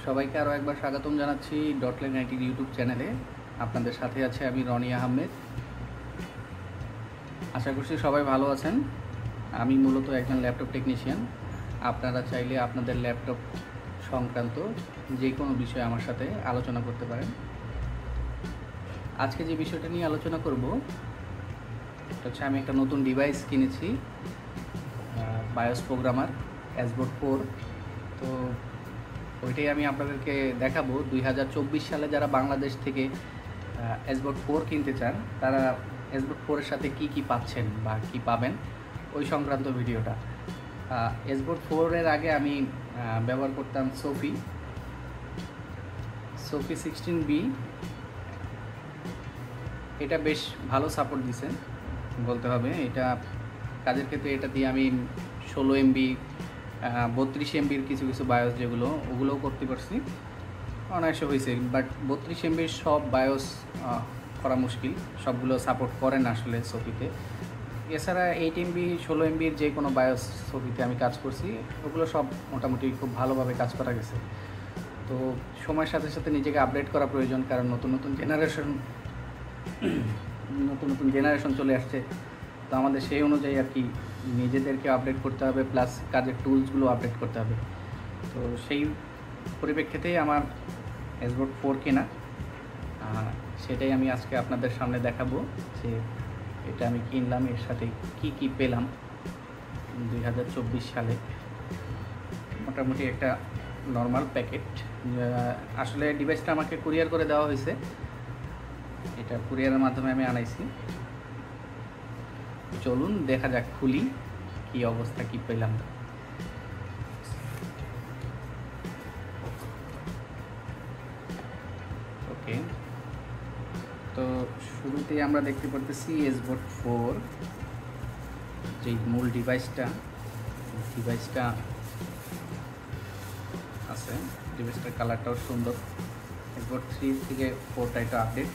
সবাইকে আরও একবার স্বাগতম জানাচ্ছি ডটলাইন আইটির ইউটিউব চ্যানেলে। আপনাদের সাথে আছে আমি রনি আহমেদ। আশা করছি সবাই ভালো আছেন। আমি মূলত একজন ল্যাপটপ টেকনিশিয়ান। আপনারা চাইলে আপনাদের ল্যাপটপ সংক্রান্ত যে কোনো বিষয়ে আমার সাথে আলোচনা করতে পারেন। আজকে যে বিষয়টা নিয়ে আলোচনা করব হচ্ছে আমি একটা নতুন ডিভাইস কিনেছি, বায়োস প্রোগ্রামার অ্যাজবোর্ড 4। তো ওইটাই আমি আপনাদেরকে দেখাবো। 2024 সালে যারা বাংলাদেশ থেকে অ্যাজবোর্ড 4 কিনতে চান তারা অ্যাজবোর্ড 4-এর সাথে কি পাচ্ছেন বা কি পাবেন ওই সংক্রান্ত ভিডিওটা। অ্যাজবোর্ড 4-এর আগে আমি ব্যবহার করতাম সোফি 16B। এটা বেশ ভালো সাপোর্ট দিছে বলতে হবে। এটা কাজের ক্ষেত্রে এটা দিয়ে আমি 16 MB 32 MBর কিছু বায়োস যেগুলো ওগুলোও করতে পারছি, অনায়াসে হয়েছে। বাট 32 MBর সব বায়োস করা মুশকিল, সবগুলো সাপোর্ট করে না আসলে সোফিতে। এছাড়া 8 MB 16 MBর যে কোনো বায়োস সোফিতে আমি কাজ করছি, ওগুলো সব মোটামুটি খুব ভালোভাবে কাজ করা গেছে। তো সময়ের সাথে সাথে নিজেকে আপডেট করা প্রয়োজন, কারণ নতুন নতুন জেনারেশন চলে আসছে। তো আমাদের সেই অনুযায়ী আর কি নিজেদেরকে আপডেট করতে হবে, প্লাস কাজের টুলসগুলো আপডেট করতে হবে। তো সেই পরিপ্রেক্ষিতেই আমার অ্যাজবোর্ড 4 কেনা। সেটাই আমি আজকে আপনাদের সামনে দেখাবো যে এটা আমি কিনলাম, এর সাথে কি পেলাম। 2024 সালে মোটামুটি একটা নর্মাল প্যাকেট। আসলে ডিভাইসটা আমাকে কুরিয়ার করে দেওয়া হয়েছে, এটা কুরিয়ারের মাধ্যমে আমি আনাইছি। চলুন দেখা যাক, খুলি কি অবস্থা, কি পেলাম। ওকে, তো শুরুতেই আমরা দেখতে পারতেছি অ্যাজবোর্ড 4 যে মূল ডিভাইসটা আছে। ডিভাইসটার কালারটাও সুন্দর। অ্যাজবোর্ড 3 থেকে 4টা এটা আপডেট।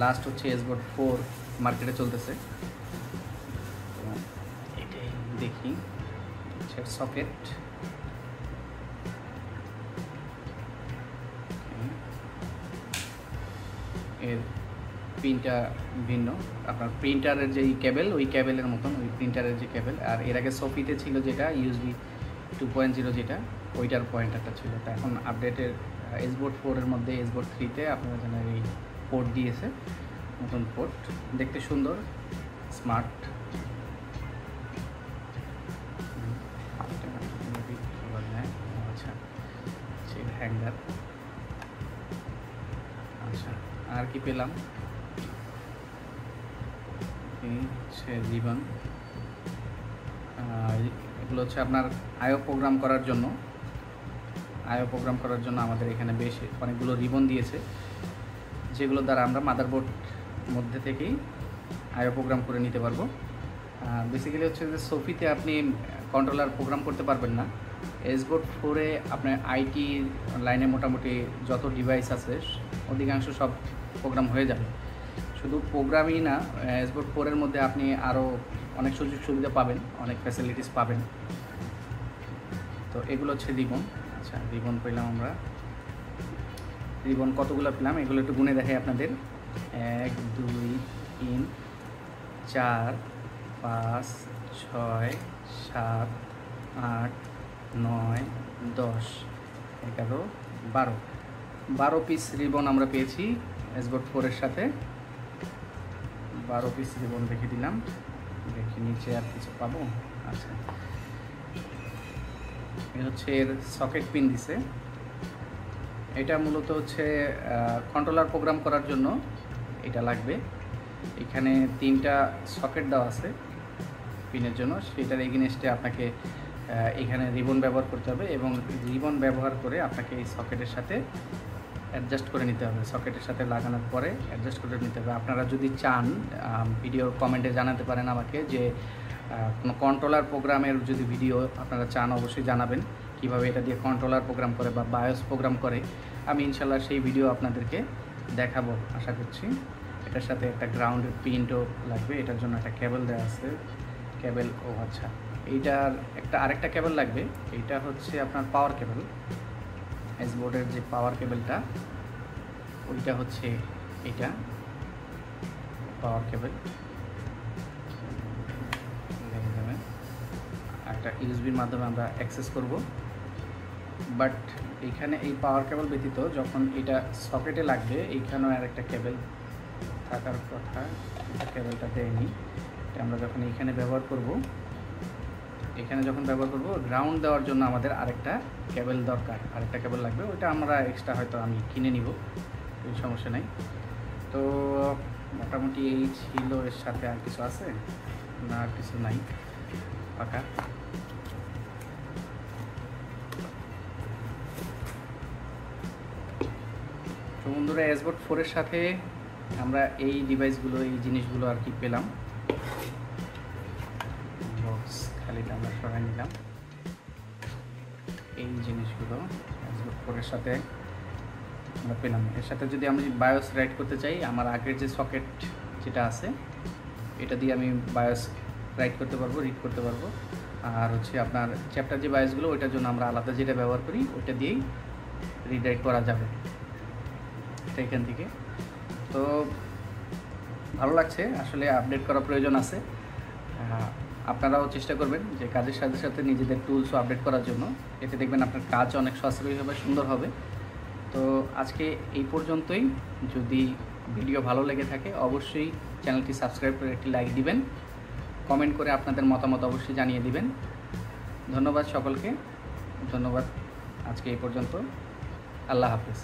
লাস্ট হচ্ছে অ্যাজবোর্ড 4 মার্কেটে চলতেছে। তো এটাই দেখি, সকেট এর পিনটা ভিন্ন। আপনার প্রিন্টারের যেই কেবেল, ওই কেবেলের মতন, ওই প্রিন্টারের যে কেবেল। আর এর আগে সোফিতে ছিল যেটা USB 2.0, যেটা ওইটার পয়েন্টারটা ছিল। তো এখন আপডেটের অ্যাজবোর্ড 4-এর মধ্যে অ্যাজবোর্ড 3-তে আপনারা জানেন এই পোর্ট দিয়েছে, নতুন পোর্ট, দেখতে সুন্দর, স্মার্ট। আচ্ছা, হ্যাঙ্গার। আচ্ছা, আর কি পেলাম? হচ্ছে রিবন। এগুলো হচ্ছে আপনার আইও প্রোগ্রাম করার জন্য আমাদের এখানে বেশ অনেকগুলো রিবন দিয়েছে, যেগুলো দ্বারা আমরা মাদারবোর্ড মধ্যে থেকেই আইও প্রোগ্রাম করে নিতে পারবো। বেসিক্যালি হচ্ছে যে সোফিতে আপনি কন্ট্রোলার প্রোগ্রাম করতে পারবেন না। অ্যাজবোর্ড 4-এ আপনার আইটি লাইনে মোটামুটি যত ডিভাইস আছে অধিকাংশ সব প্রোগ্রাম হয়ে যাবে। শুধু প্রোগ্রামই না, অ্যাজবোর্ড 4-এর মধ্যে আপনি আরও অনেক সুযোগ সুবিধা পাবেন, অনেক ফ্যাসিলিটিস পাবেন। তো এগুলো হচ্ছে রিবন। আচ্ছা, রিবন পেলাম আমরা। রিবন কতগুলো পেলাম এগুলো একটু গুনে দেখাই আপনাদের। 1 2 3 4 5 6 7 8 9 10 11 12 পিস রিবন আমরা পেয়েছি অ্যাজবোর্ড 4-এর সাথে। 12 পিস রিবন রেখে দিলাম। দেখি নিচে আর কিছু পাবো। আচ্ছা, এ হচ্ছে এর সকেট পিন দিছে। এটা মূলত হচ্ছে কন্ট্রোলার প্রোগ্রাম করার জন্য এটা লাগবে। এখানে 3টা সকেট দেওয়া আছে পিনের জন্য, সেটার এগেনস্টে আপনাকে এখানে রিবন ব্যবহার করতে হবে, এবং রিবন ব্যবহার করে আপনাকে এই সকেটের সাথে অ্যাডজাস্ট করে নিতে হবে। সকেটের সাথে লাগানোর পরে অ্যাডজাস্ট করে নিতে হবে। আপনারা যদি চান ভিডিওর কমেন্টে জানাতে পারেন আমাকে যে কোনো কন্ট্রোলার প্রোগ্রামের যদি ভিডিও আপনারা চান, অবশ্যই জানাবেন কিভাবে এটা দিয়ে কন্ট্রোলার প্রোগ্রাম করে বা বায়োস প্রোগ্রাম করে। আমি ইনশাল্লাহ সেই ভিডিও আপনাদেরকে দেখাবো আশা করছি। এটার সাথে একটা গ্রাউন্ডের পিনও লাগবে, এটার জন্য একটা কেবল দেওয়া আছে। কেবল, ও আচ্ছা, এইটার আরেকটা কেবল লাগবে। এইটা হচ্ছে আপনার পাওয়ার কেবল। এসবোর্ডের যে পাওয়ার কেবলটা ওইটা হচ্ছে এটা পাওয়ার কেবল, একটা ইউএসবির মাধ্যমে আমরা অ্যাক্সেস করব। বাট এইখানে এই পাওয়ার কেবল ব্যতীত যখন এটা সকেটে লাগবে এইখানেও আর একটা কেবল থাকার কথা, কেবলটা দেয়নি। এটা আমরা যখন এইখানে ব্যবহার করব, এখানে যখন ব্যবহার করব গ্রাউন্ড দেওয়ার জন্য আমাদের আরেকটা কেবল দরকার, আরেকটা কেবল লাগবে। ওইটা আমরা এক্সট্রা হয়তো আমি কিনে নিব, কোনো সমস্যা নাই। তো মোটামুটি এই ছিল, এর সাথে আর কিছু আছে না? আর কিছু নাই, পাকা। তো বন্ধুরা, এসবোর্ড 4-এর সাথে আমরা এই ডিভাইসগুলো, এই জিনিসগুলো আর কি পেলাম। বক্স খালিটা আমরা সরাই নিলাম। এই জিনিসগুলো এসবোর্ড 4-এর সাথে আমরা পেলাম। এর সাথে যদি আমি বায়োস রাইট করতে চাই, আমার আগের যে সকেট যেটা আছে এটা দিয়ে আমি বায়োস রাইট করতে পারবো, রিড করতে পারবো। আর হচ্ছে আপনার চ্যাপ্টার যে বায়োসগুলো ওইটার জন্য আমরা আলাদা যেটা ব্যবহার করি ওইটা দিয়েই রিড রাইট করা যাবে এখান থেকে। তো ভালো লাগছে, আসলে আপডেট করা প্রয়োজন আছে। আপনারাও চেষ্টা করবেন যে কাজের সাথে সাথে নিজেদের টুলসও আপডেট করার জন্য, এতে দেখবেন আপনার কাজ অনেক সাশ্রয়ী হবে, সুন্দর হবে। তো আজকে এই পর্যন্তই। যদি ভিডিও ভালো লেগে থাকে অবশ্যই চ্যানেলটি সাবস্ক্রাইব করে একটি লাইক দিবেন, কমেন্ট করে আপনাদের মতামত অবশ্যই জানিয়ে দিবেন। ধন্যবাদ সকলকে, ধন্যবাদ। আজকে এই পর্যন্ত, আল্লাহ হাফেজ।